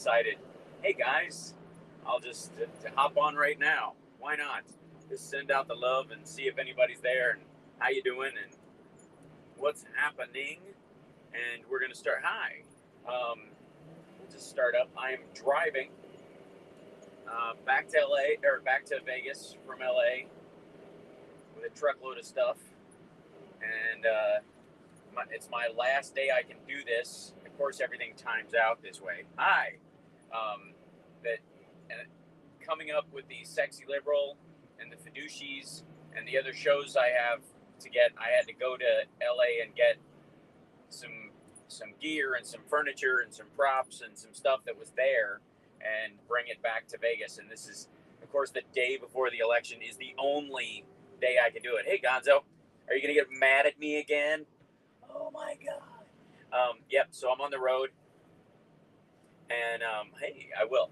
decided, hey guys, I'll just to hop on right now. Why not? Just send out the love and see if anybody's there and how you doing and what's happening. And we're gonna start. Hi. We'll just start up. I am driving back to LA or back to Vegas from LA with a truckload of stuff, and it's my last day I can do this. Of course, everything times out this way. Hi. That coming up with the Sexy Liberal and the Fiducies and the other shows I have to get, I had to go to LA and get some gear and some furniture and some props and some stuff that was there and bring it back to Vegas. And this is, of course, the day before the election is the only day I can do it. Hey, Gonzo, are you going to get mad at me again? Oh, my God. Yep, so I'm on the road. And, hey, I will.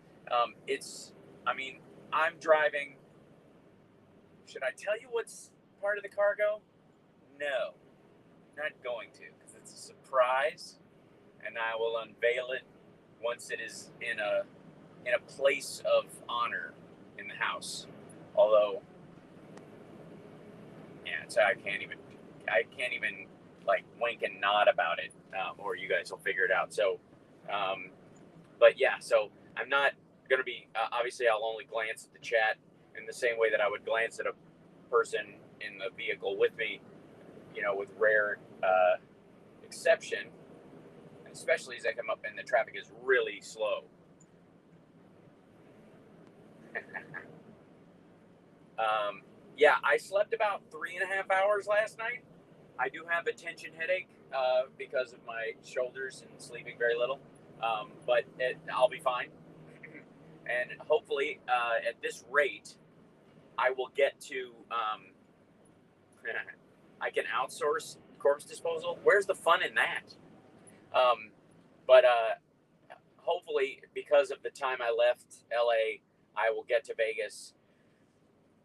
I'm driving. Should I tell you what's part of the cargo? No, not going to, because it's a surprise, and I will unveil it once it is in a place of honor in the house. Although, yeah, so I can't even like wink and nod about it, or you guys will figure it out. So, but yeah, so I'm not going to be, obviously I'll only glance at the chat in the same way that I would glance at a person in the vehicle with me, with rare exception, and especially as I come up and the traffic is really slow. Yeah, I slept about 3.5 hours last night. I do have a tension headache because of my shoulders and sleeping very little, but I'll be fine. And hopefully, at this rate, I will get to, I can outsource corpse disposal. Where's the fun in that? But hopefully, because of the time I left LA, I will get to Vegas,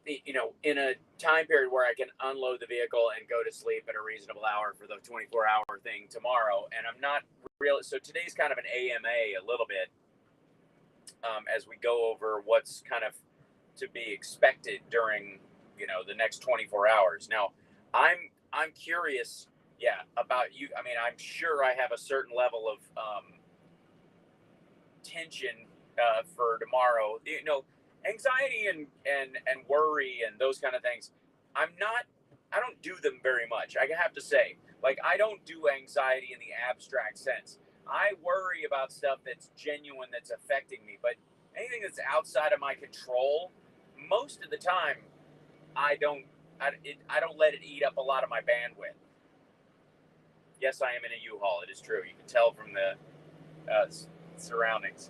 in a time period where I can unload the vehicle and go to sleep at a reasonable hour for the 24-hour thing tomorrow. And I'm not really, so today's kind of an AMA a little bit, as we go over what's kind of to be expected during, the next 24 hours. Now, I'm curious, about you. I mean, I'm sure I have a certain level of tension for tomorrow. Anxiety and worry and those kind of things. I don't do them very much. I have to say, like, I don't do anxiety in the abstract sense. I worry about stuff that's genuine, that's affecting me, but anything that's outside of my control, most of the time, I don't let it eat up a lot of my bandwidth. Yes, I am in a U-Haul. It is true. You can tell from the surroundings.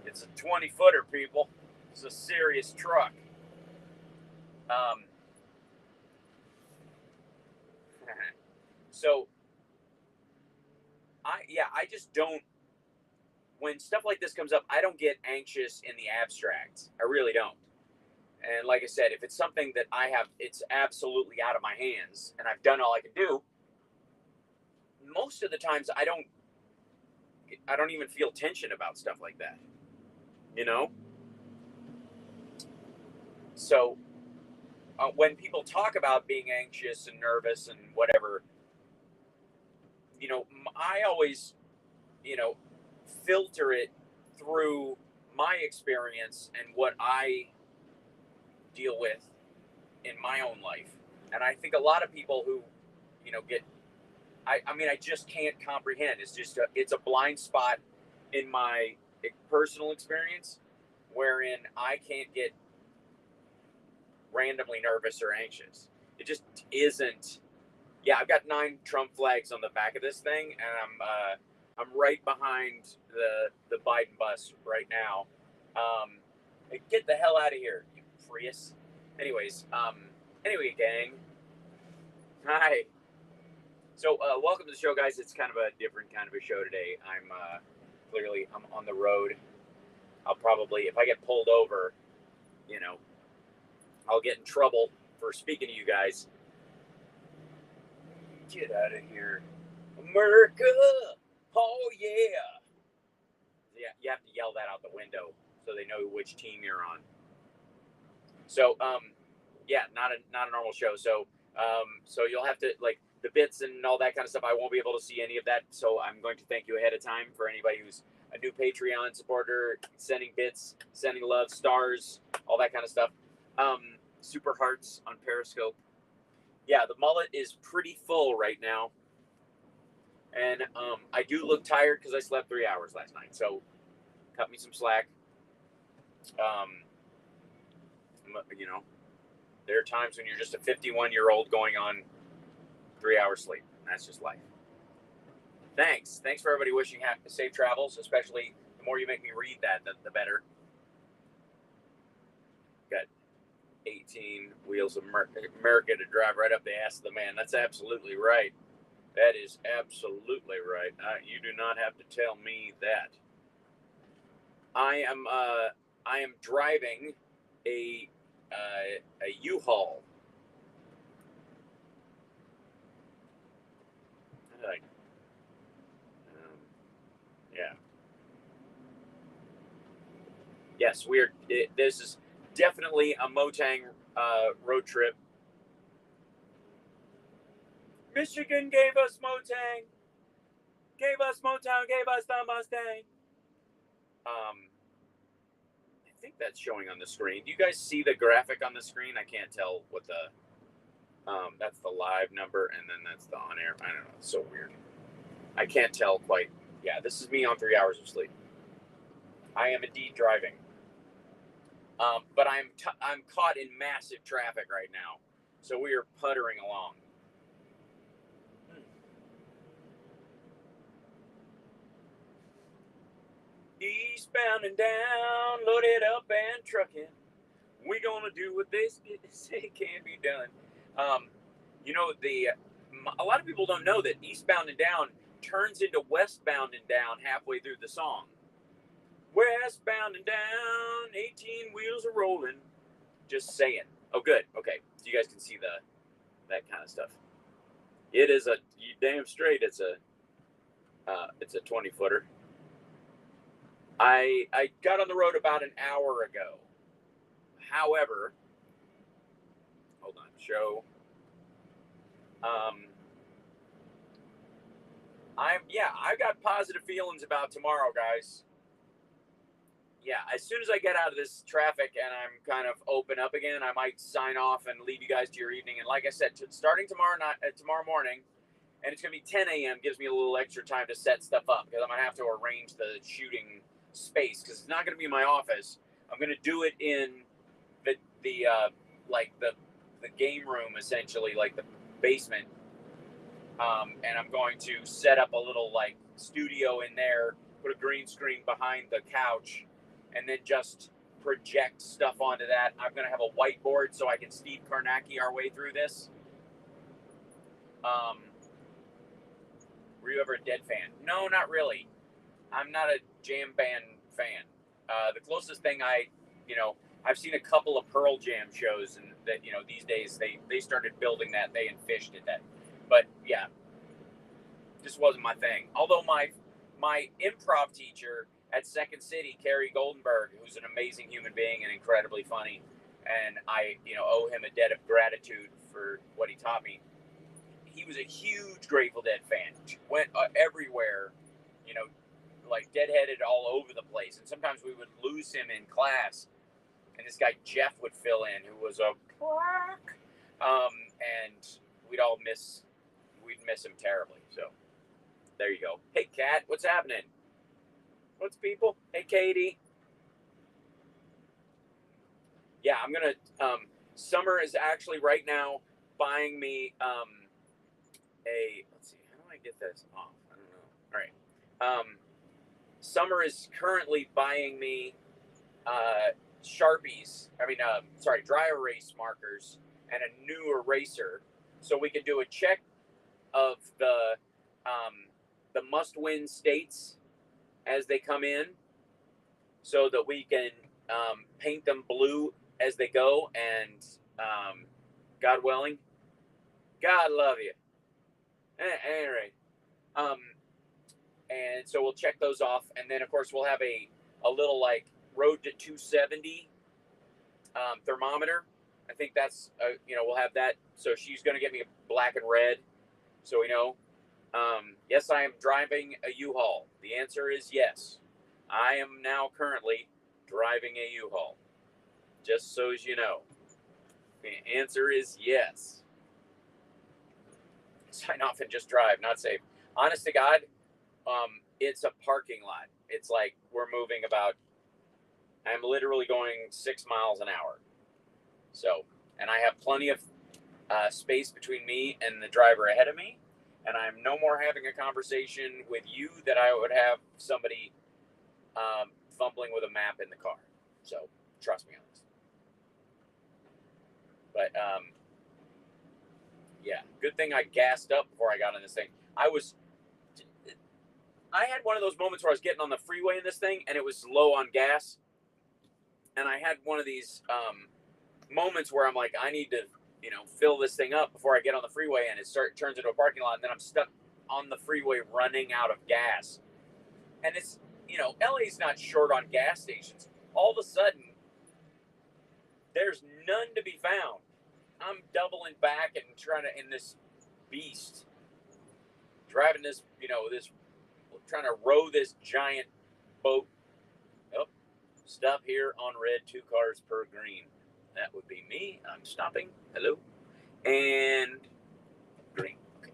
It's a 20-footer, people. It's a serious truck. So, I just don't, when stuff like this comes up, I don't get anxious in the abstract. I really don't. And like I said, if it's something that it's absolutely out of my hands and I've done all I can do, most of the times I don't even feel tension about stuff like that. So when people talk about being anxious and nervous and whatever, I always, filter it through my experience and what I deal with in my own life. And I think a lot of people who, I just can't comprehend. It's a blind spot in my personal experience wherein I can't get randomly nervous or anxious. It just isn't. Yeah, I've got 9 Trump flags on the back of this thing, and I'm right behind the Biden bus right now. Get the hell out of here, you Prius. Anyways, gang. Hi. So, welcome to the show, guys. It's kind of a different kind of a show today. I'm on the road. I'll probably, if I get pulled over, I'll get in trouble for speaking to you guys. Get out of here. America! Oh, yeah! You have to yell that out the window so they know which team you're on. So yeah, not a normal show. So so you'll have to, like, the bits and all that kind of stuff. I won't be able to see any of that. So I'm going to thank you ahead of time for anybody who's a new Patreon supporter, sending bits, sending love, stars, all that kind of stuff. Super hearts on Periscope. Yeah, the mullet is pretty full right now. And I do look tired because I slept 3 hours last night. So cut me some slack. You know, there are times when you're just a 51-year-old going on 3 hours sleep. That's just life. Thanks for everybody wishing safe travels, especially the more you make me read that, the better. Got 18 wheels of America to drive right up the ass of the man. That's absolutely right. That is absolutely right. You do not have to tell me that. I am driving a U-Haul. Yeah. Yes, this is definitely a Motang road trip. Michigan gave us Motang. Gave us Motown, gave us the Mustang. I think that's showing on the screen. Do you guys see the graphic on the screen? I can't tell what the that's the live number, and then that's the on air. I don't know. It's so weird. I can't tell quite. Yeah, this is me on 3 hours of sleep. I am indeed driving. But I'm caught in massive traffic right now, so we are puttering along. Eastbound and down, loaded up and trucking. We gonna do what they say can be done. You know, a lot of people don't know that Eastbound and Down turns into Westbound and Down halfway through the song. Westbound and down, 18 wheels are rolling. Just saying. Oh, good. Okay, so you guys can see that kind of stuff. It is you damn straight. It's a 20-footer. I got on the road about an hour ago. However, hold on, show. I got positive feelings about tomorrow, guys. Yeah, as soon as I get out of this traffic and I'm kind of open up again, I might sign off and leave you guys to your evening. And like I said, starting tomorrow morning, and it's going to be 10 a.m., gives me a little extra time to set stuff up, because I'm going to have to arrange the shooting space, because it's not going to be in my office. I'm going to do it in the game room, essentially, like the basement. And I'm going to set up a little like studio in there, put a green screen behind the couch, and then just project stuff onto that. I'm going to have a whiteboard so I can Steve Kornacki our way through this. Were you ever a Dead fan? No, not really. I'm not a jam band fan. The closest thing I've seen a couple of Pearl Jam shows, and that, these days they started building that, they fished at that. But yeah, just wasn't my thing. Although my improv teacher at Second City, Carrie Goldenberg, who's an amazing human being and incredibly funny, and I owe him a debt of gratitude for what he taught me. He was a huge Grateful Dead fan. Went everywhere, like deadheaded all over the place. And sometimes we would lose him in class, and this guy Jeff would fill in, who was a quack, and we'd miss him terribly. So there you go. Hey, Kat, what's happening? What's people? Hey, Katie. Yeah, I'm gonna. Summer is actually right now buying me let's see, how do I get this off? I don't know. All right. Summer is currently buying me Sharpies. Dry erase markers and a new eraser, so we can do a check of the must-win states as they come in, so that we can paint them blue as they go. And God willing, God love you. Anyway, And so we'll check those off. And then, of course, we'll have a little like road to 270 thermometer. I think that's, we'll have that. So she's going to get me a black and red. So we know. Yes, I am driving a U-Haul. The answer is yes. I am now currently driving a U-Haul. Just so as you know. The answer is yes. Sign off and just drive, not safe. Honest to God, it's a parking lot. It's like we're moving about, I'm literally going 6 miles an hour. So, and I have plenty of space between me and the driver ahead of me. And I'm no more having a conversation with you that I would have somebody fumbling with a map in the car. So, trust me on this. But, yeah, good thing I gassed up before I got on this thing. I had one of those moments where I was getting on the freeway in this thing, and it was low on gas. And I had one of these moments where I'm like, I need to, fill this thing up before I get on the freeway, and it turns into a parking lot, and then I'm stuck on the freeway running out of gas. And it's, LA's not short on gas stations. All of a sudden, there's none to be found. I'm doubling back and in this beast, driving this, trying to row this giant boat. Oh, stop here on red, 2 cars per green. That would be me. I'm stopping. Hello. And green. Okay.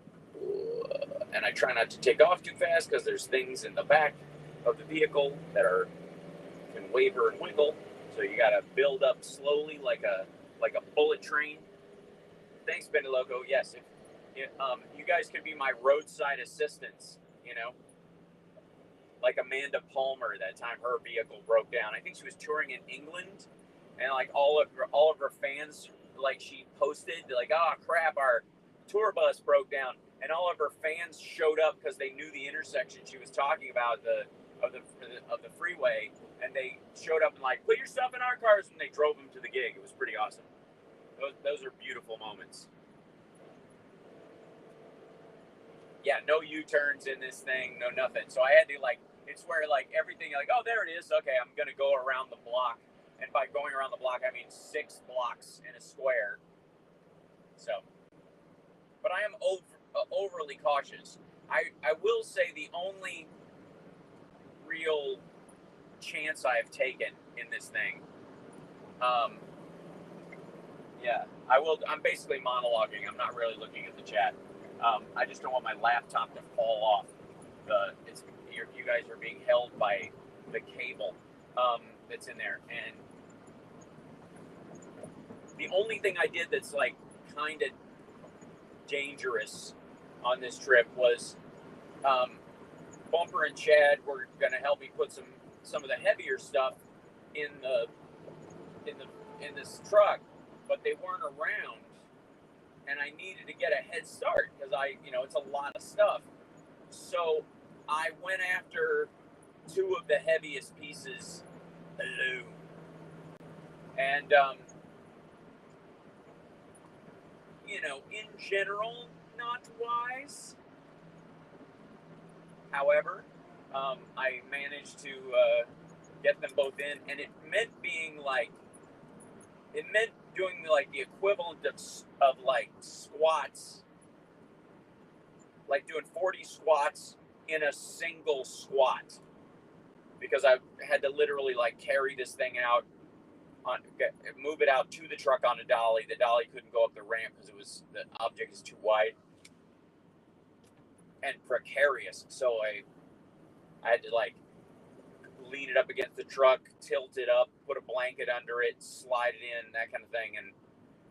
And I try not to take off too fast because there's things in the back of the vehicle that can waver and wiggle. So you got to build up slowly like a bullet train. Thanks, Benny Loco. Yes, you guys could be my roadside assistants, like Amanda Palmer. That time her vehicle broke down. I think she was touring in England, and like all of her fans, like she posted, like, oh crap, our tour bus broke down, and all of her fans showed up because they knew the intersection she was talking about of the freeway, and they showed up and like, put your stuff in our cars, and they drove them to the gig. It was pretty awesome. Those are beautiful moments. Yeah, no U-turns in this thing, no nothing. So I had to it's where everything oh, there it is. Okay, I'm gonna go around the block, and by going around the block I mean 6 blocks in a square. So, but I am overly cautious. I will say the only real chance I've taken in this thing. Yeah, I will. I'm basically monologuing. I'm not really looking at the chat. I just don't want my laptop to fall off. You guys are being held by the cable that's in there, and the only thing I did that's kind of dangerous on this trip was Bumper and Chad were going to help me put some of the heavier stuff in this truck, but they weren't around, and I needed to get a head start because it's a lot of stuff. So I went after 2 of the heaviest pieces. Hello. And in general, not wise. However, I managed to get them both in, and it meant doing the equivalent of squats, like doing 40 squats in a single squat, because I had to literally carry this thing out, move it out to the truck on a dolly. The dolly couldn't go up the ramp because the object is too wide and precarious. So I had to lean it up against the truck, tilt it up, put a blanket under it, slide it in, that kind of thing. And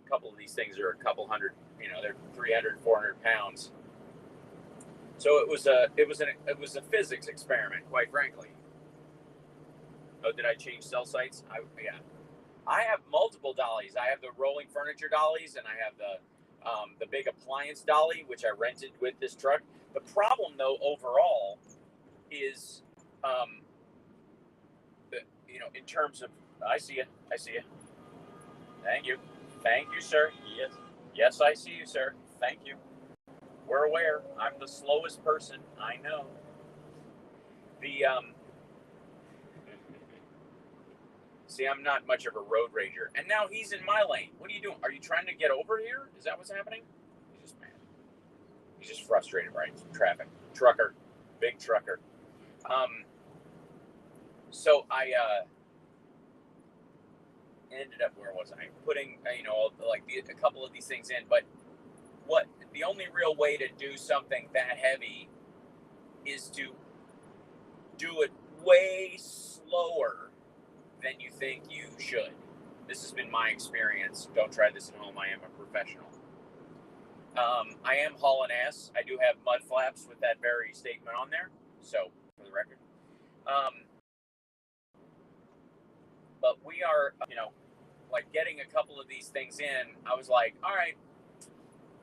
a couple of these things are a couple hundred, they're 300, 400 pounds. So it was a physics experiment, quite frankly. Oh, did I change cell sites? Yeah. I have multiple dollies. I have the rolling furniture dollies, and I have the big appliance dolly, which I rented with this truck. The problem, though, overall, is in terms of, I see you. Thank you, sir. Yes, I see you, sir. Thank you. We're aware. I'm the slowest person. I know. The see, I'm not much of a road rager, and now he's in my lane. What are you doing? Are you trying to get over here? Is that what's happening? He's just mad. He's just frustrated, right? Traffic, trucker, big trucker. So I ended up, where was I? Putting like a couple of these things in, but the only real way to do something that heavy is to do it way slower than you think you should. This has been my experience. Don't try this at home. I am a professional. I am hauling ass. I do have mud flaps with that very statement on there. So, for the record. But we are, like getting a couple of these things in. I was like, all right,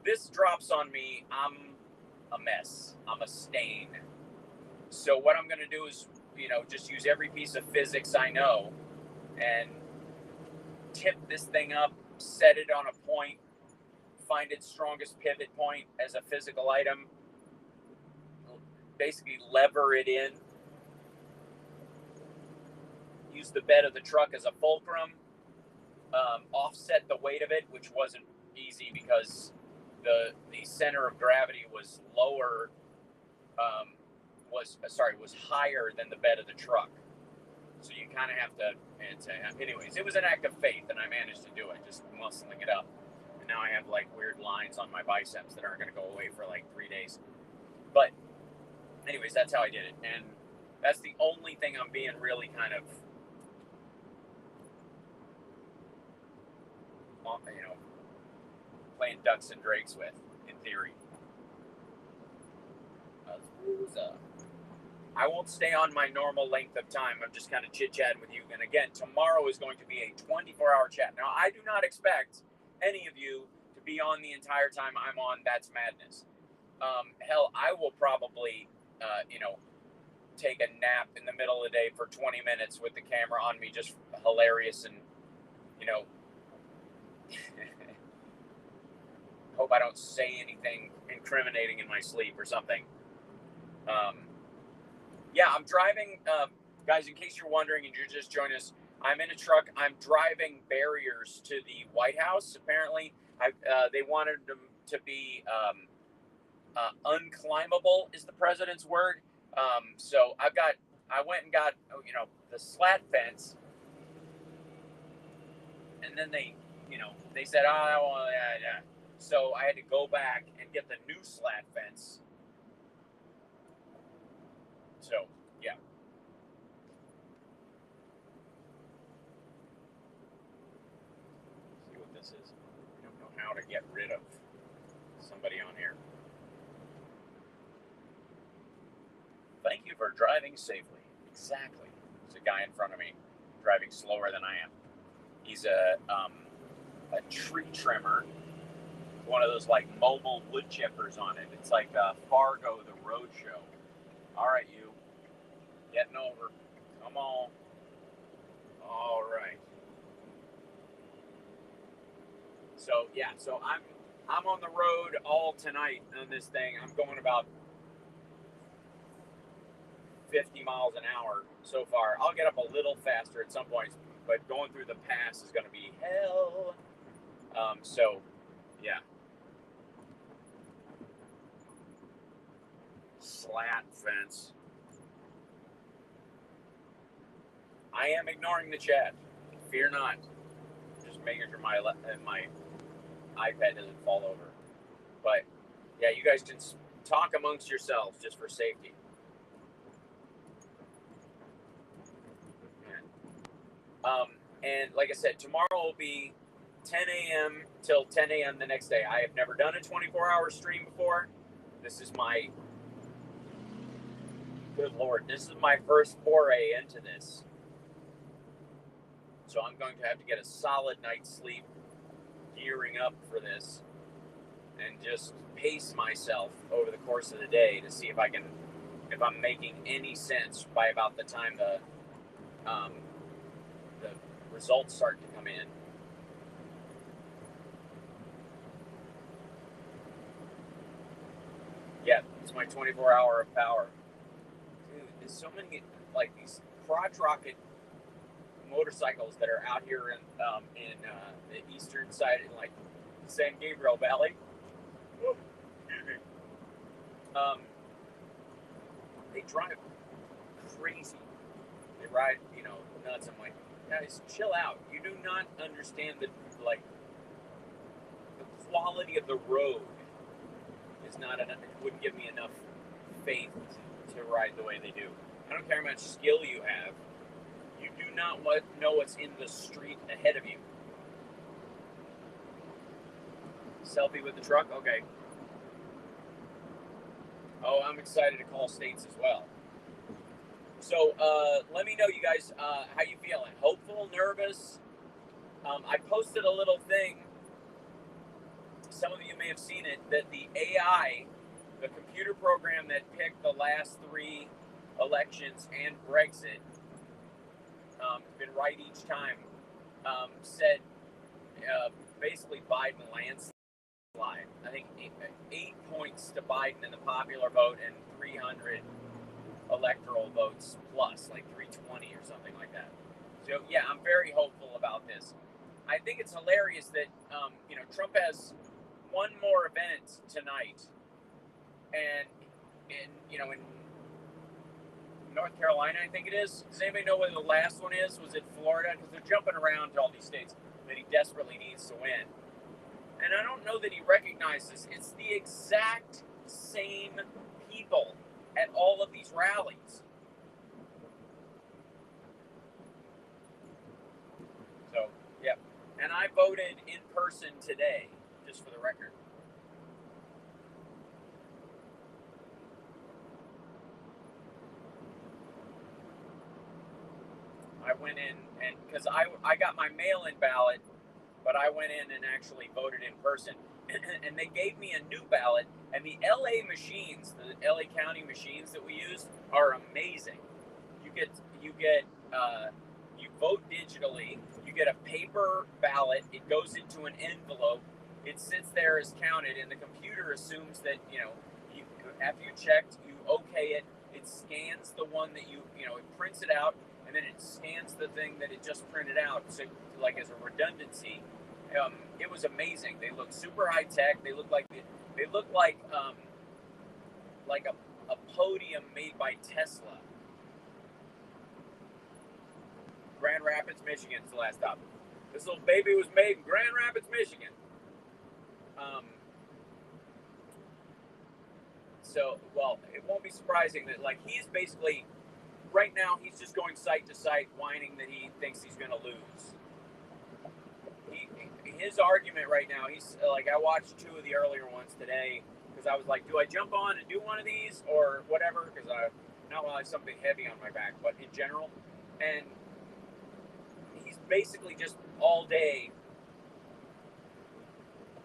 this drops on me. I'm a mess. I'm a stain. So what I'm going to do is, just use every piece of physics I know and tip this thing up, set it on a point, find its strongest pivot point as a physical item, basically lever it in, use the bed of the truck as a fulcrum, offset the weight of it, which wasn't easy because the center of gravity was lower, was higher than the bed of the truck. So you kind of have to, anyways, it was an act of faith, and I managed to do it, just muscling it up. And now I have like weird lines on my biceps that aren't going to go away for like 3 days. But anyways, that's how I did it. And that's the only thing I'm being really kind of, playing ducks and drakes with, in theory. I won't stay on my normal length of time. I'm just kind of chit-chatting with you. And again, tomorrow is going to be a 24-hour chat. Now, I do not expect any of you to be on the entire time I'm on That's Madness. Hell, I will probably, take a nap in the middle of the day for 20 minutes with the camera on me, just hilarious and, hope I don't say anything incriminating in my sleep or something. Yeah, I'm driving, guys, in case you're wondering and you're just joining us, I'm in a truck. I'm driving barriers to the White House. Apparently, they wanted them to be unclimbable, is the president's word. So I went and got, the slat fence, and then they said, oh, well, yeah. So I had to go back and get the new slat fence. So, yeah. Let's see what this is. I don't know how to get rid of somebody on here. Thank you for driving safely. Exactly. There's a guy in front of me driving slower than I am. He's a tree trimmer. One of those like mobile wood chippers on it. It's like Fargo the Road Show. All right, you. Getting over. Come on. All right. So yeah, so I'm on the road all tonight on this thing. I'm going about 50 miles an hour so far. I'll get up a little faster at some points, but going through the pass is going to be hell. So yeah. Slat fence. I am ignoring the chat. Fear not. Just making sure my iPad doesn't fall over. But yeah, you guys can talk amongst yourselves just for safety. And like I said, tomorrow will be 10 a.m. till 10 a.m. the next day. I have never done a 24-hour stream before. This is my, good Lord, this is my first foray into this. So I'm going to have to get a solid night's sleep gearing up for this and just pace myself over the course of the day to see if I'm making any sense by about the time the results start to come in. Yeah, it's my 24-hour of power. Dude, so many like these crotch rocket motorcycles that are out here in the eastern side, in like San Gabriel Valley. They drive crazy. They ride, nuts. I'm like, guys, chill out. You do not understand the quality of the road is not enough. It wouldn't give me enough faith to ride the way they do. I don't care how much skill you have. You do not know what's in the street ahead of you. Selfie with the truck? Okay. Oh, I'm excited to call states as well. So let me know, you guys, how you feeling? Hopeful, nervous? I posted a little thing. Some of you may have seen it, that the AI, the computer program that picked the last 3 elections and Brexit, been right each time, said basically Biden landslide. I think 8 points to Biden in the popular vote and 300 electoral votes plus, like 320 or something like that. So yeah, I'm very hopeful about this. I think it's hilarious that Trump has one more event tonight, and in North Carolina, I think it is. Does anybody know where the last one is? Was it Florida? Because they're jumping around to all these states that he desperately needs to win. And I don't know that he recognizes it's the exact same people at all of these rallies. So, yeah. And I voted in person today, just for the record. I went in, and because I got my mail-in ballot, but I went in and actually voted in person. And they gave me a new ballot, and the LA machines, the LA County machines that we use, are amazing. You vote digitally. You get a paper ballot. It goes into an envelope. It sits there as counted, and the computer assumes that after you checked, you okay it. It scans the one that it prints it out, and then it scans the thing that it just printed out, so like as a redundancy. It was amazing. They look super high tech. They look like a podium made by Tesla. Grand Rapids, Michigan is the last stop. This little baby was made in Grand Rapids, Michigan. So, well, it won't be surprising that he's basically right now he's just going site to site, whining that he thinks he's going to lose. His argument right now, he's like, I watched 2 of the earlier ones today because I was like, do I jump on and do one of these or whatever? Because not while I have something heavy on my back, but in general. And he's basically just all day,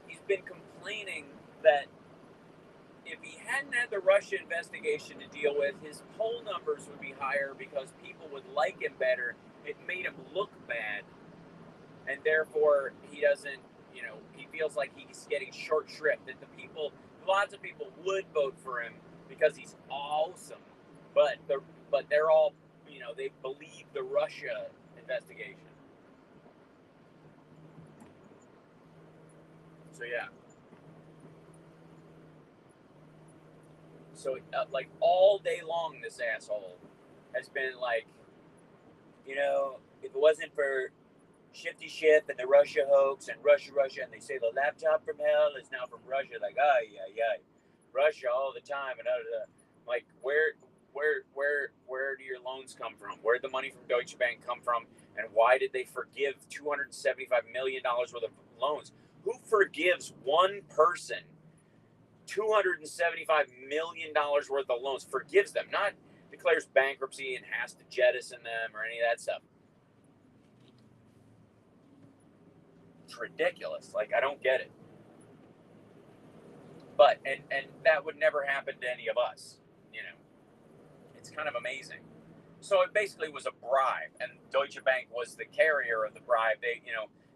he's been complaining that if he hadn't had the Russia investigation to deal with, his poll numbers would be higher because people would like him better. It made him look bad. And therefore, he doesn't, he feels like he's getting short shrift. That lots of people would vote for him because he's awesome. But they're all, they believe the Russia investigation. So, yeah. So, all day long, this asshole has been like, if it wasn't for Shifty Shift and the Russia hoax and Russia, and they say the laptop from hell is now from Russia. Like, Russia all the time. And like, where do your loans come from? Where did the money from Deutsche Bank come from? And why did they forgive $275 million worth of loans? Who forgives one person $275 million worth of loans? Forgives them, not declares bankruptcy and has to jettison them or any of that stuff. It's ridiculous. Like, I don't get it. But and that would never happen to any of us. It's kind of amazing. So it basically was a bribe, and Deutsche Bank was the carrier of the bribe.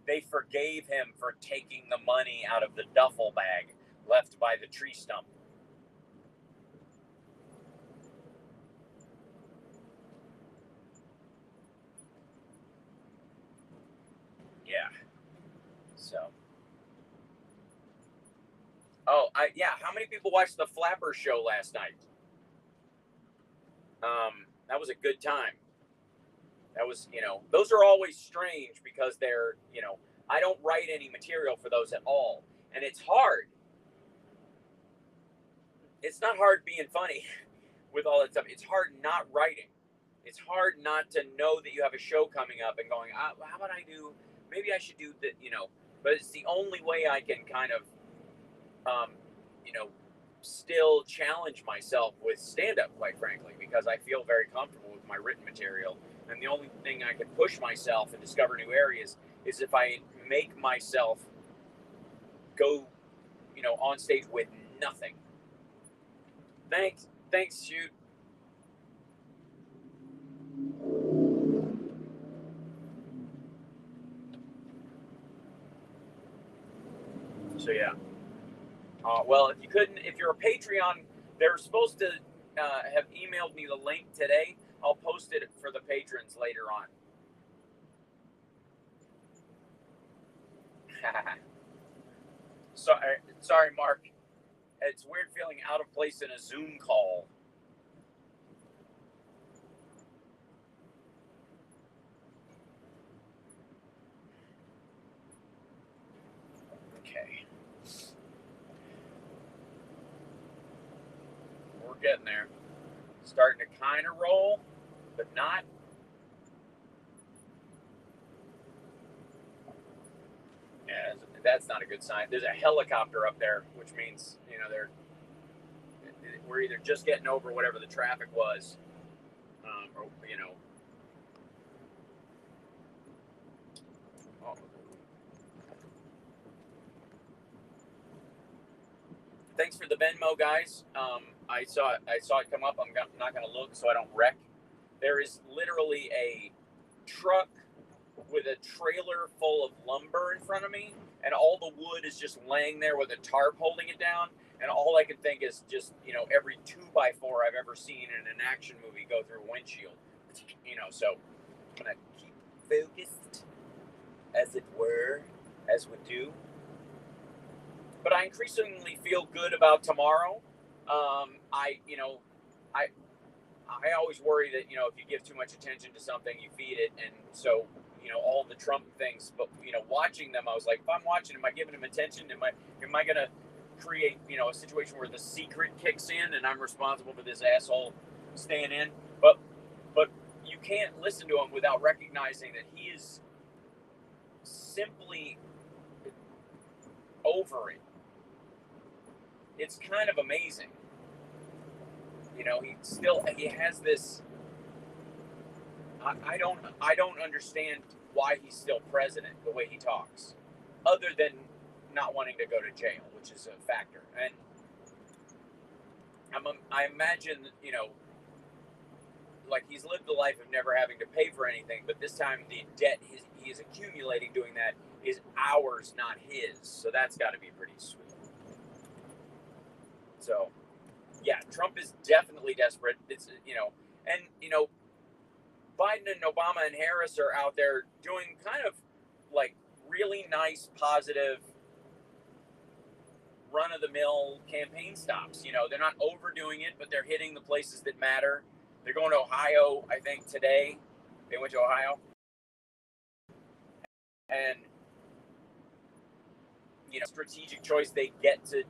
They forgave him for taking the money out of the duffel bag left by the tree stump. how many people watched the Flapper show last night? That was a good time. That was, those are always strange because they're, I don't write any material for those at all. And it's hard. It's not hard being funny with all that stuff. It's hard not writing. It's hard not to know that you have a show coming up and going, how about maybe I should do that, but it's the only way I can kind of, still challenge myself with stand-up, quite frankly, because I feel very comfortable with my written material. And the only thing I can push myself and discover new areas is if I make myself go, on stage with nothing. Thanks, shoot. So yeah. Well, if you're a Patreon, they're supposed to have emailed me the link today. I'll post it for the patrons later on. Sorry, Mark. It's weird feeling out of place in a Zoom call. Okay. We're getting there. Starting to kind of roll, but not. Yeah, that's not a good sign. There's a helicopter up there, which means, we're either just getting over whatever the traffic was, or. Thanks for the Venmo, guys. I saw it come up. I'm not going to look so I don't wreck. There is literally a truck with a trailer full of lumber in front of me, and all the wood is just laying there with a tarp holding it down. And all I can think is just, every 2x4 I've ever seen in an action movie go through a windshield. So I'm going to keep focused, as it were, as we do. But I increasingly feel good about tomorrow. I always worry that, if you give too much attention to something, you feed it. And so, all the Trump things, but, watching them, I was like, if I'm watching, am I giving him attention? Am I going to create, a situation where the secret kicks in and I'm responsible for this asshole staying in? But you can't listen to him without recognizing that he is simply over it. It's kind of amazing. He has this. I don't understand why he's still president the way he talks, other than not wanting to go to jail, which is a factor. And I imagine, like he's lived the life of never having to pay for anything, but this time the debt he is accumulating doing that is ours, not his. So that's got to be pretty sweet. So, yeah, Trump is definitely desperate. It's, Biden and Obama and Harris are out there doing kind of like really nice, positive, run-of-the-mill campaign stops. They're not overdoing it, but they're hitting the places that matter. They're going to Ohio, I think, today. They went to Ohio. And, strategic choice they get to,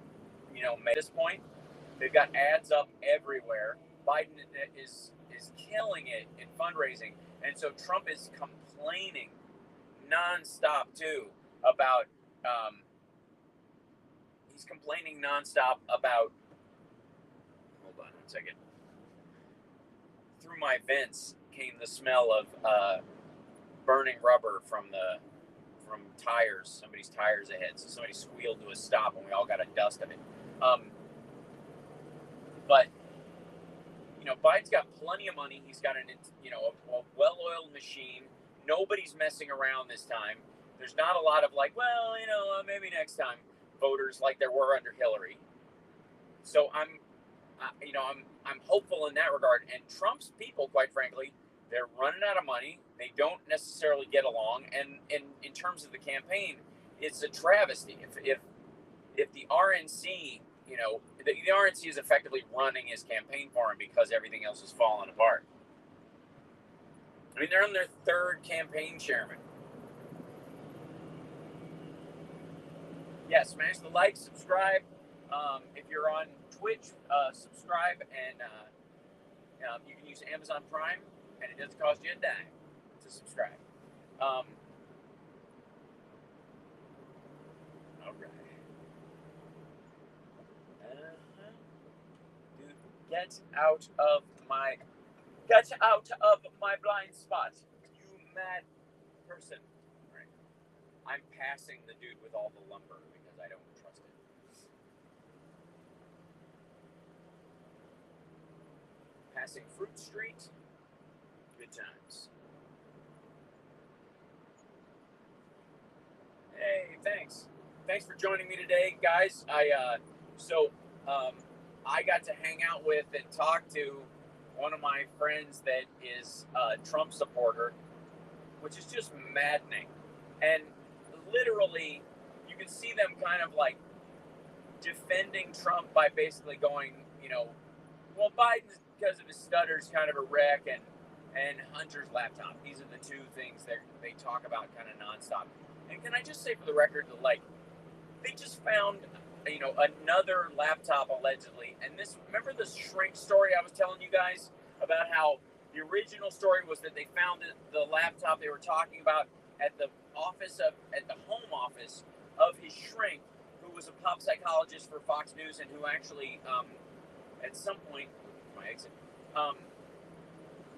make this point. They've got ads up everywhere. Biden is killing it in fundraising. And so Trump is complaining nonstop, too, about, hold on 1 second. Through my vents came the smell of burning rubber from tires, somebody's tires ahead. So somebody squealed to a stop and we all got a dust of it. But, Biden's got plenty of money. He's got a well-oiled machine. Nobody's messing around this time. There's not a lot of maybe next time voters like there were under Hillary. So I'm hopeful in that regard. And Trump's people, quite frankly, they're running out of money. They don't necessarily get along. And in terms of the campaign, it's a travesty. If the RNC you know, the RNC is effectively running his campaign for him because everything else is falling apart. I mean, they're on their third campaign chairman. Yeah, smash the like, subscribe. If you're on Twitch, subscribe, and you can use Amazon Prime, and it doesn't cost you a dime to subscribe. All right. Dude, get out of my blind spot, you mad person. All right. I'm passing the dude with all the lumber because I don't trust it. Passing Fruit Street. Good times. Hey, thanks. Thanks for joining me today, guys. I got to hang out with and talk to one of my friends that is a Trump supporter, which is just maddening. And literally, you can see them kind of like defending Trump by basically going, you know, well, Biden's, because of his stutters, kind of a wreck, and Hunter's laptop. These are the two things that they talk about kind of nonstop. And can I just say for the record that, like, they just found, you know, another laptop allegedly. And this, remember the shrink story I was telling you guys about how the original story was that they found the laptop they were talking about at the home office of his shrink, who was a pop psychologist for Fox News and who actually, at some point, my exit,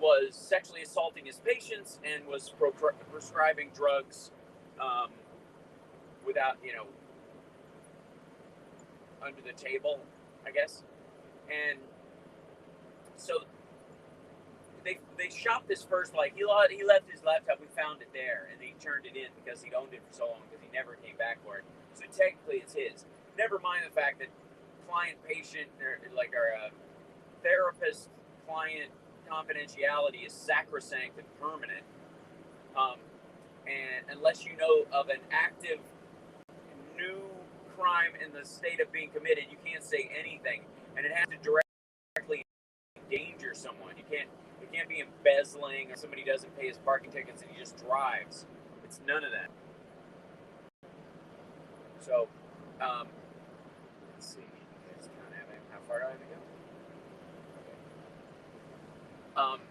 was sexually assaulting his patients and was prescribing drugs without, you know, under the table, I guess. And so they shopped this first, like, he left his laptop, we found it there, and he turned it in because he'd owned it for so long because he never came back for it. So technically it's his. Never mind the fact that client-patient, or therapist-client confidentiality is sacrosanct and permanent. And unless you know of an active new crime in the state of being committed, you can't say anything, and it has to directly endanger someone. You can't be embezzling, or somebody doesn't pay his parking tickets and he just drives. It's none of that. So, let's see. How far do I have to go? Okay.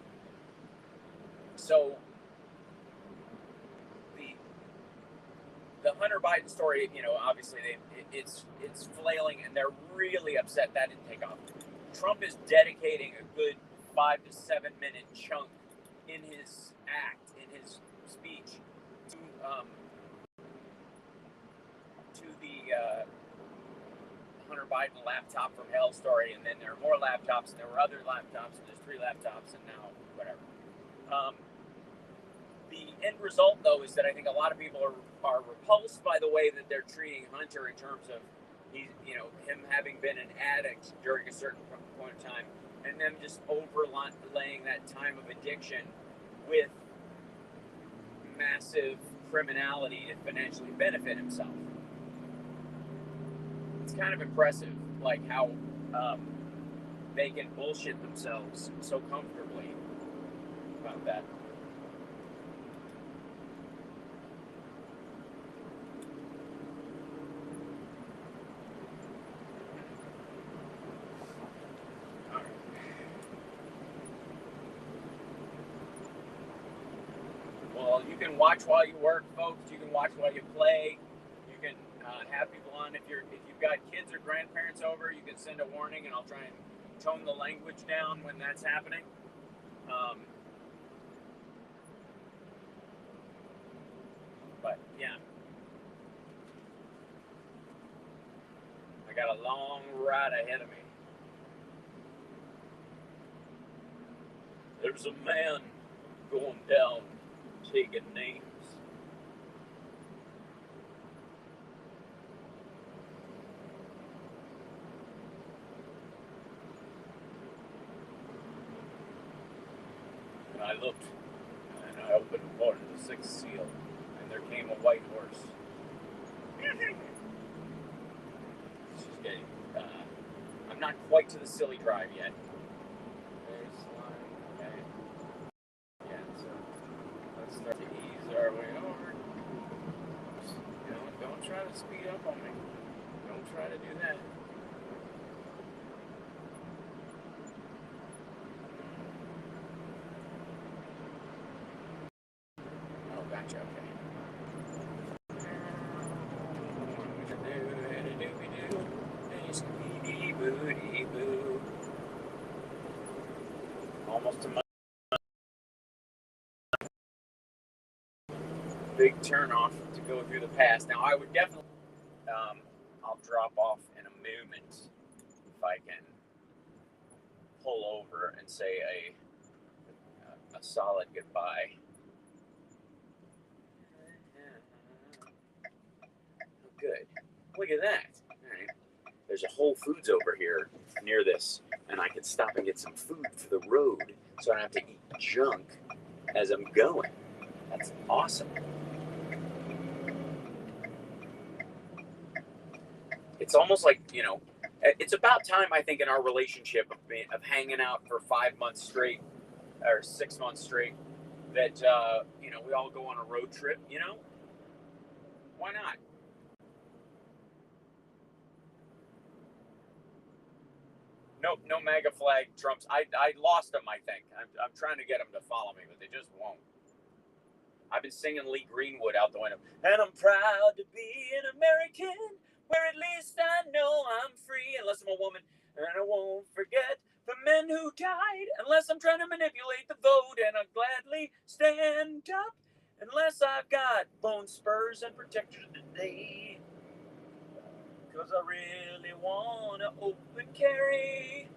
So the Hunter Biden story, you know, obviously it's flailing, and they're really upset that didn't take off. Trump is dedicating a good 5 to 7 minute chunk in his speech to the Hunter Biden laptop from hell story, and then there are more laptops, and there were other laptops, and there's 3 laptops, and now whatever. The end result, though, is that I think a lot of people are repulsed by the way that they're treating Hunter in terms of him having been an addict during a certain point of time, and them just overlaying that time of addiction with massive criminality to financially benefit himself. It's kind of impressive, like how they can bullshit themselves so comfortably about that. Well, you can watch while you work, folks. You can watch while you play. You can have people on. If you've got kids or grandparents over, you can send a warning, and I'll try and tone the language down when that's happening. But yeah, I got a long ride ahead of me. There's a man going down taking names. And I looked, and I opened part of the 6th seal, and there came a white horse. She's getting quite to the silly drive yet. Okay. Yeah, so let's start to ease our way over. Don't try to speed up on me. Don't try to do that. Oh, gotcha, okay. Almost a big turnoff to go through the pass. Now I would definitely, I'll drop off in a moment if I can pull over and say a solid goodbye. Good. Look at that. All right. There's a Whole Foods over here near this, and I could stop and get some food for the road so I don't have to eat junk as I'm going. That's awesome. It's almost like, it's about time, I think, in our relationship of hanging out for 5 months straight or 6 months straight that, we all go on a road trip, Why not? Nope, no MAGA flag trumps. I lost them, I think. I'm trying to get them to follow me, but they just won't. I've been singing Lee Greenwood out the window. And I'm proud to be an American, where at least I know I'm free, unless I'm a woman. And I won't forget the men who died, unless I'm trying to manipulate the vote. And I'll gladly stand up, unless I've got bone spurs and protectors today. Because I really want to open carry.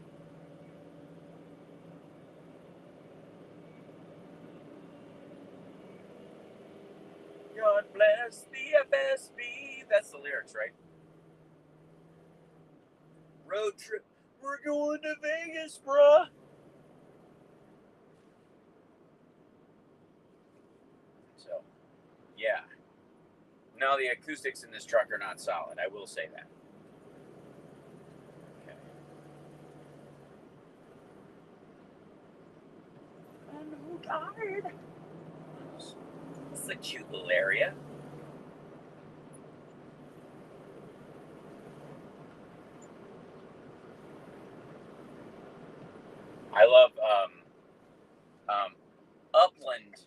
God bless the FSB. That's the lyrics, right? Road trip. We're going to Vegas, bruh. So, yeah. No, the acoustics in this truck are not solid. I will say that. Okay. I'm tired. It's a cute little area. I love Upland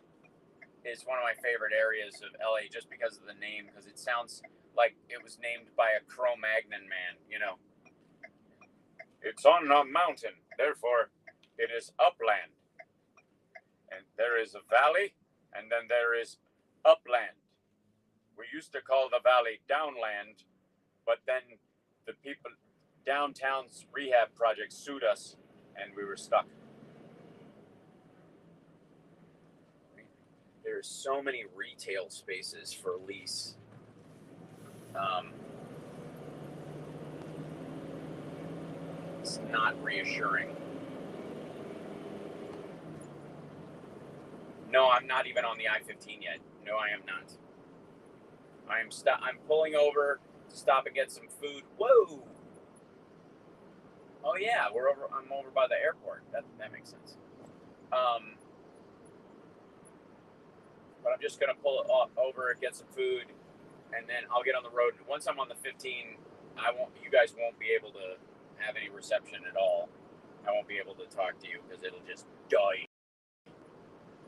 is one of my favorite areas of LA just because of the name, because it sounds like it was named by a Cro-Magnon man, It's on a mountain, therefore it is upland. And there is a valley, and then there is upland. We used to call the valley downland, but then the people downtown's rehab project sued us, and we were stuck. There's so many retail spaces for lease. It's not reassuring. No, I'm not even on the I-15 yet. No, I am not. I'm pulling over to stop and get some food. Whoa! Oh yeah, I'm over by the airport. That makes sense. But I'm just gonna pull over and get some food, and then I'll get on the road. Once I'm on the 15, you guys won't be able to have any reception at all. I won't be able to talk to you because it'll just die.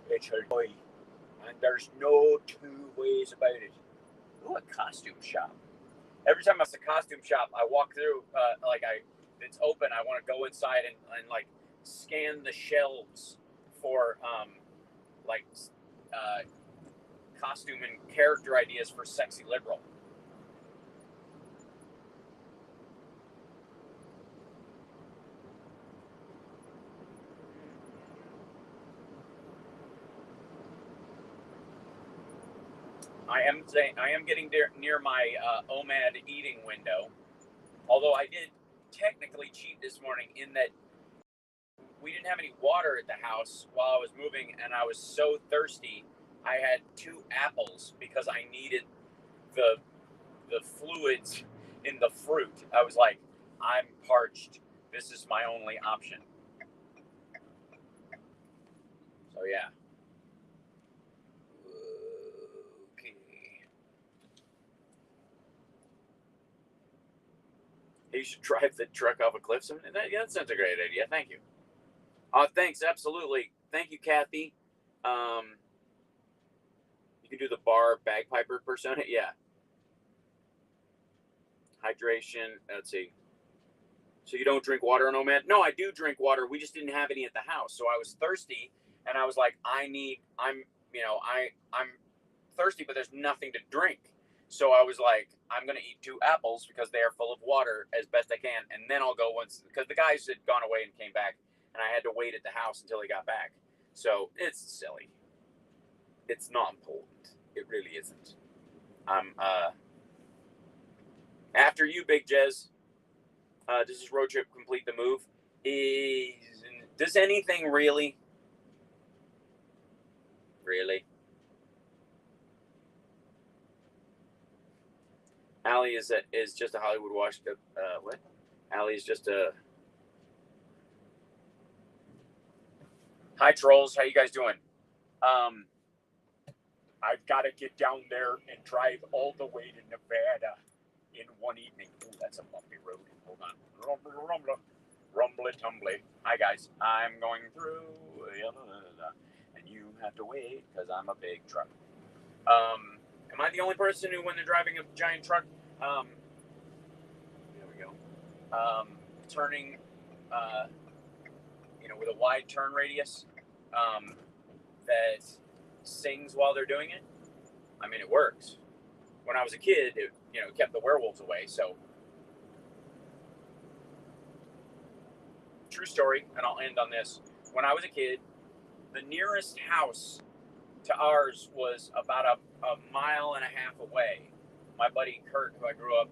It's a die, and there's no two ways about it. Ooh, a costume shop. Every time it's a costume shop, I walk through, it's open. I want to go inside and scan the shelves for costume and character ideas for Sexy Liberal. I am getting near my OMAD eating window, although I did technically cheat this morning in that we didn't have any water at the house while I was moving, and I was so thirsty. I had 2 apples because I needed the fluids in the fruit. I was like, I'm parched. This is my only option. So yeah. Okay. You should drive the truck off a cliff. Yeah, that sounds a great idea. Thank you. Thanks. Absolutely. Thank you, Kathy. You can do the bar bagpiper persona. Yeah. Hydration. Let's see. So you don't drink water, Nomad? No, I do drink water. We just didn't have any at the house. So I was thirsty, and I was like, I'm thirsty, but there's nothing to drink. So I was like, I'm going to eat 2 apples because they are full of water as best I can. And then I'll go once, because the guys had gone away and came back, and I had to wait at the house until he got back. So it's silly. It's not important. It really isn't. After you, Big Jez. Does this road trip complete the move? Does anything really? Really? Allie is just a Hollywood washed up. What? Allie is just a. Hi trolls, how you guys doing? I've got to get down there and drive all the way to Nevada in one evening. Ooh, that's a bumpy road. Hold on. Rumbly tumbly. Hi guys, I'm going through, and you have to wait because I'm a big truck. Am I the only person who, when they're driving a giant truck, there we go, turning, with a wide turn radius, that sings while they're doing it? I mean, it works. When I was a kid, it kept the werewolves away. So, true story, and I'll end on this. When I was a kid, the nearest house to ours was about a mile and a half away. My buddy Kurt, who I grew up,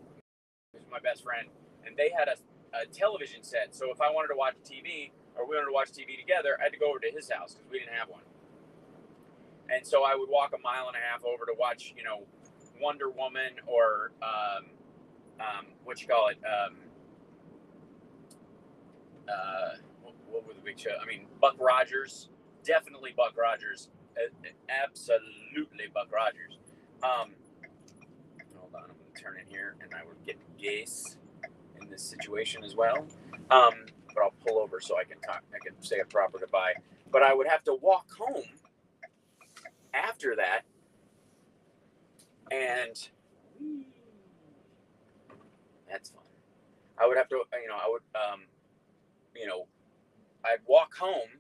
was my best friend, and they had a television set. So if I wanted to watch TV, or we wanted to watch TV together, I had to go over to his house because we didn't have one. And so I would walk a mile and a half over to watch, Wonder Woman or what was the big show? I mean, Buck Rogers, definitely Buck Rogers, absolutely Buck Rogers. Hold on, I'm going to turn in here, and I will get gas in this situation as well. But I'll pull over so I can talk. I can say a proper goodbye. But I would have to walk home after that, and that's fun. I would have to, I'd walk home,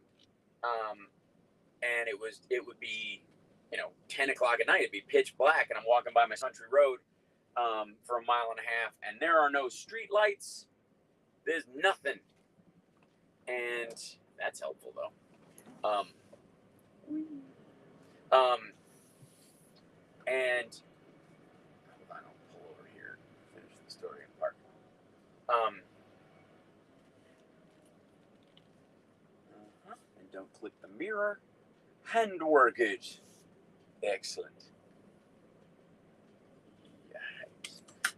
and it would be, 10 o'clock at night. It'd be pitch black, and I'm walking by my country road for a mile and a half, and there are no street lights. There's nothing, and that's helpful though. And hold on, I'll pull over here, finish the story and park. And don't click the mirror. Handwork it. Excellent.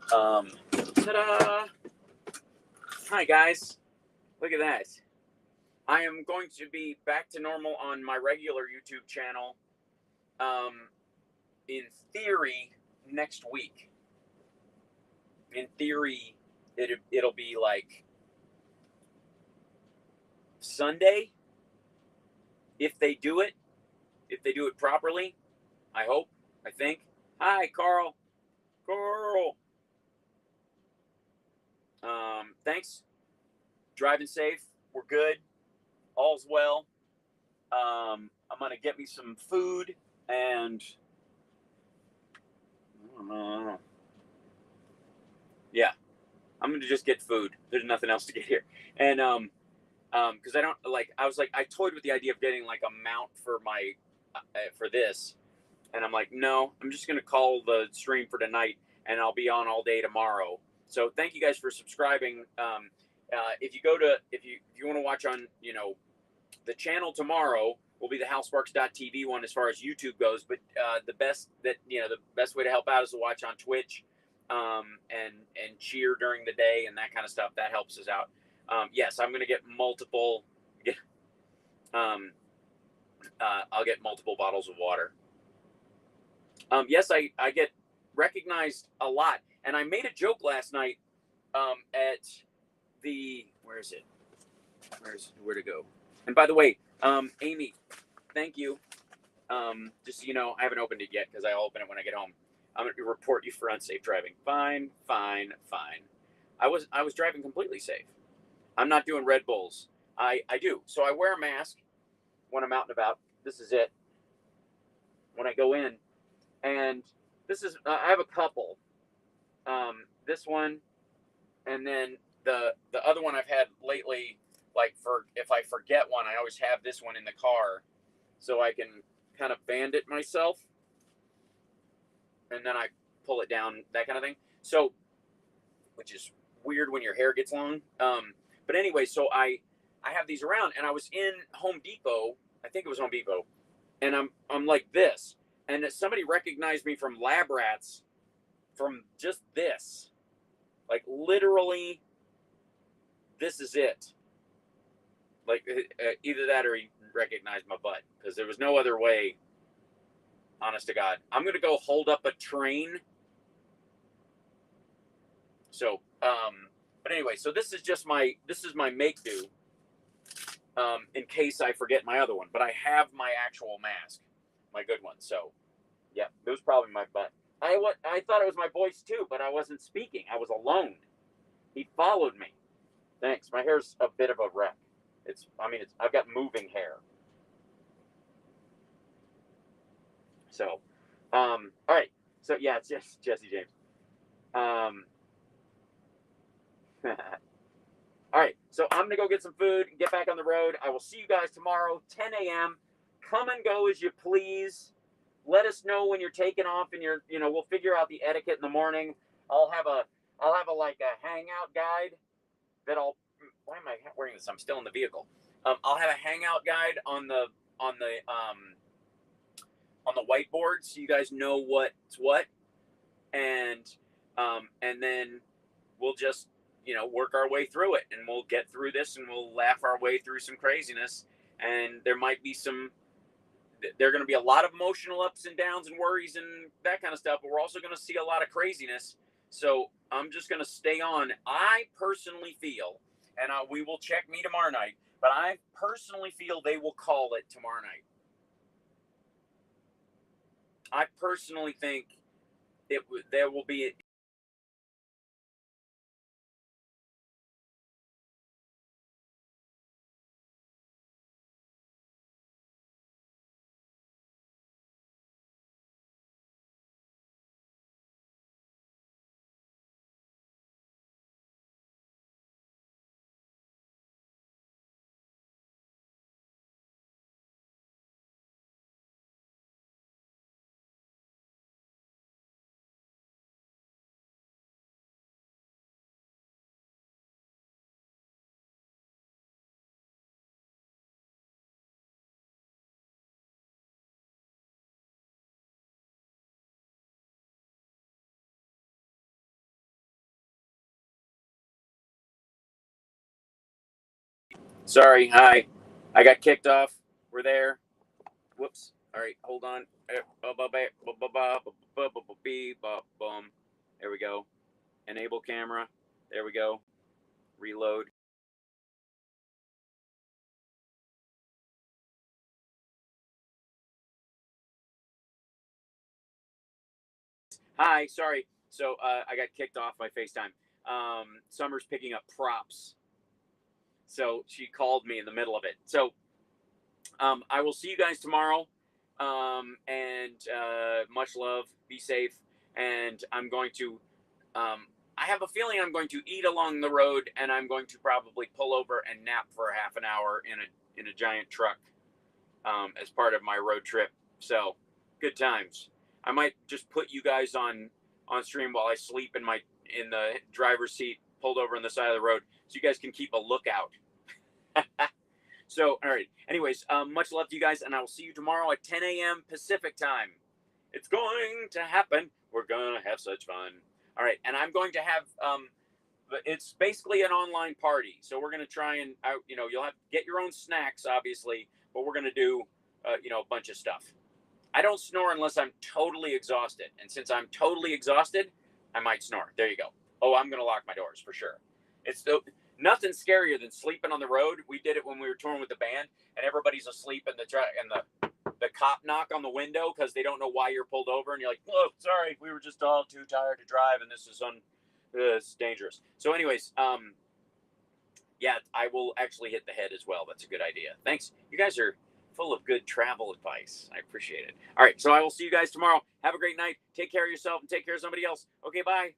Ta-da! Hi guys. Look at that. I am going to be back to normal on my regular YouTube channel. In theory, next week. In theory, it'll be like Sunday. If they do it properly, I hope, I think. Hi, Carl. Thanks. Driving safe. We're good. All's well. I'm going to get me some food and yeah, I'm going to just get food. There's nothing else to get here. And, cause I toyed with the idea of getting like a mount for my, for this. And I'm like, no, I'm just going to call the stream for tonight and I'll be on all day tomorrow. So thank you guys for subscribing. If you want to watch on, the channel tomorrow will be the HalSparks.tv one as far as YouTube goes. But the best way to help out is to watch on Twitch and cheer during the day and that kind of stuff. That helps us out. Yes, I'm going to get multiple. I'll get multiple bottles of water. Yes, I get recognized a lot, and I made a joke last night at the where is it? Where to go? And by the way, Amy, thank you. Just so you know, I haven't opened it yet because I'll open it when I get home. I'm going to report you for unsafe driving. Fine. I was driving completely safe. I'm not doing Red Bulls. I do. So I wear a mask when I'm out and about. This is it. When I go in, and this is I have a couple. This one, and then the other one I've had lately. Like for if I forget one, I always have this one in the car, so I can kind of band it myself, and then I pull it down, that kind of thing. So, which is weird when your hair gets long. But anyway, so I have these around, and I was in Home Depot. I think it was Home Depot, and I'm like this, and somebody recognized me from Lab Rats, from just this, like literally, this is it. Like either that or he recognized my butt, because there was no other way. Honest to God, I'm gonna go hold up a train. So, but anyway, so this is my make do. In case I forget my other one, but I have my actual mask, my good one. So, yeah, it was probably my butt. I thought it was my voice too, but I wasn't speaking. I was alone. He followed me. Thanks. My hair's a bit of a wreck. I've got moving hair. So, all right. So yeah, it's just Jesse James. All right. So I'm gonna go get some food and get back on the road. I will see you guys tomorrow, 10 a.m. Come and go as you please. Let us know when you're taking off, and we'll figure out the etiquette in the morning. I'll have a like a hangout guide that why am I wearing this? I'm still in the vehicle. I'll have a hangout guide on the whiteboard, so you guys know what's what, and then we'll just work our way through it, and we'll get through this, and we'll laugh our way through some craziness, and there might be there are going to be a lot of emotional ups and downs and worries and that kind of stuff, but we're also going to see a lot of craziness. So I'm just going to stay on. I personally feel, and we will check me tomorrow night, but I personally feel they will call it tomorrow night. I personally think there will be. Sorry, hi. I got kicked off. We're there. Whoops. All right, hold on. There we go. Enable camera. There we go. Reload. Hi, sorry. So I got kicked off by FaceTime. Summer's picking up props. So she called me in the middle of it. So I will see you guys tomorrow. And much love. Be safe. And I'm going to, I have a feeling I'm going to eat along the road, and I'm going to probably pull over and nap for half an hour in a giant truck as part of my road trip. So good times. I might just put you guys on stream while I sleep in the driver's seat, pulled over on the side of the road, so you guys can keep a lookout. So, all right. Anyways, much love to you guys, and I will see you tomorrow at 10 a.m. Pacific time. It's going to happen. We're going to have such fun. All right. And I'm going to have it's basically an online party. So we're going to try and, you'll have to get your own snacks, obviously, but we're going to do, a bunch of stuff. I don't snore unless I'm totally exhausted. And since I'm totally exhausted, I might snore. There you go. Oh, I'm going to lock my doors for sure. It's nothing scarier than sleeping on the road. We did it when we were touring with the band, and everybody's asleep in the truck, and the cop knock on the window because they don't know why you're pulled over, and you're like, "Oh, sorry, we were just all too tired to drive, and this is it's dangerous." So, anyways, yeah, I will actually hit the head as well. That's a good idea. Thanks. You guys are full of good travel advice. I appreciate it. All right, so I will see you guys tomorrow. Have a great night. Take care of yourself and take care of somebody else. Okay, bye.